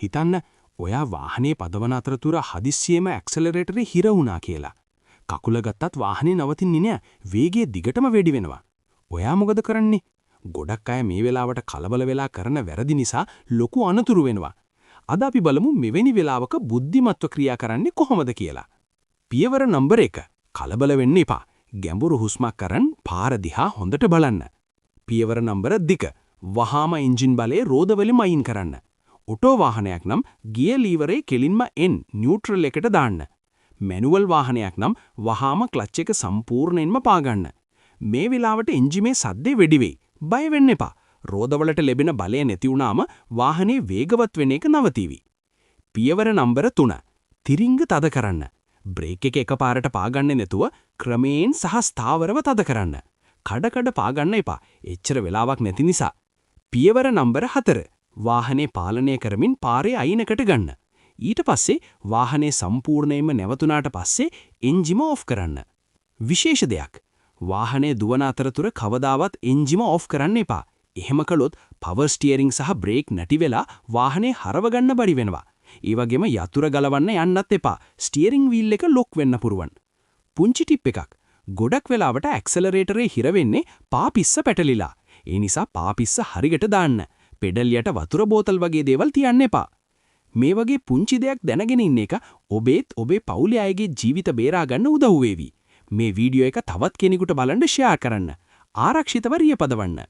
හිතන්න ඔයා වාහනේ පදවන අතරතුර හදිස්සියෙම ඇක්සලරේටරේ හිර වුණා කියලා. කකුල ගත්තත් වාහනේ නවතින්නේ නෑ. වේගය දිගටම වැඩි වෙනවා. ඔයා මොකද කරන්නේ? ගොඩක් අය මේ වෙලාවට කලබල වෙලා කරන වැරදි නිසා ලොකු අනතුරු වෙනවා. අද අපි බලමු මෙවැනි වෙලාවක බුද්ධිමත්ව ක්‍රියා කරන්නේ කොහොමද කියලා. පියවර නම්බර 1. කලබල වෙන්න එපා. ගැඹුරු හුස්මක් කරන් පාර දිහා හොඳට බලන්න. පියවර නම්බර 2. වහාම එන්ජින් බලයේ රෝදවලින් අයින් කරන්න. ඔටෝ වාහනයක් නම් ගියර් ලීවරේ කෙලින්ම නියුට්‍රල් එකට දාන්න. මැනුවල් වාහනයක් නම් වහාම ක්ලච් එක සම්පූර්ණයෙන්ම පාගන්න. මේ වෙලාවට එන්ජිමේ සද්දේ වැඩි වෙයි. බය වෙන්න එපා. රෝදවලට ලැබෙන බලය නැති වුණාම වාහනේ වේගවත් වෙන එක නවතිවි. පියවර නම්බර 3. තිරිංග තද කරන්න. බ්‍රේක් එක එකපාරට පාගන්නේ නැතුව ක්‍රමයෙන් සහ ස්ථාවරව තද කරන්න. කඩ පාගන්න එපා. එච්චර වෙලාවක් නැති නිසා. පියවර නම්බර 4. වාහනේ පාලනය කරමින් පාරේ අයිනකට ගන්න. ඊට පස්සේ වාහනේ සම්පූර්ණයෙන්ම නැවතුණාට පස්සේ එන්ජිම ඔෆ් කරන්න. විශේෂ දෙයක්. වාහනේ දුවන අතරතුර කවදාවත් එන්ජිම ඔෆ් කරන්න එපා. එහෙම කළොත් පවර් ස්ටියරින් සහ බ්‍රේක් නැති වෙලා වාහනේ හරව ගන්න බැරි වෙනවා. ඒ වගේම යතුරු ගලවන්න යන්නත් එපා. ස්ටියරින් වීල් එක ලොක් වෙන්න පුරුවන්. පුංචි ටිප් එකක්. ගොඩක් වෙලාවට ඇක්සලරේටරේ හිර වෙන්නේ පාපිස්ස පැටලිලා. ඒ නිසා පාපිස්ස හරියට දාන්න. පෙඩල් යට වතුර බෝතල් වගේ දේවල් තියන්න එපා. මේ වගේ පුංචි දෙයක් දැනගෙන ඉන්න එක ඔබේත් ඔබේ පවුලේ අයගේ ජීවිත බේරා ගන්න උදව් වේවි. මේ වීඩියෝ එක තවත් කෙනෙකුට බලන්න ෂෙයා කරන්න. ආරක්ෂිතව රියපදවන්න.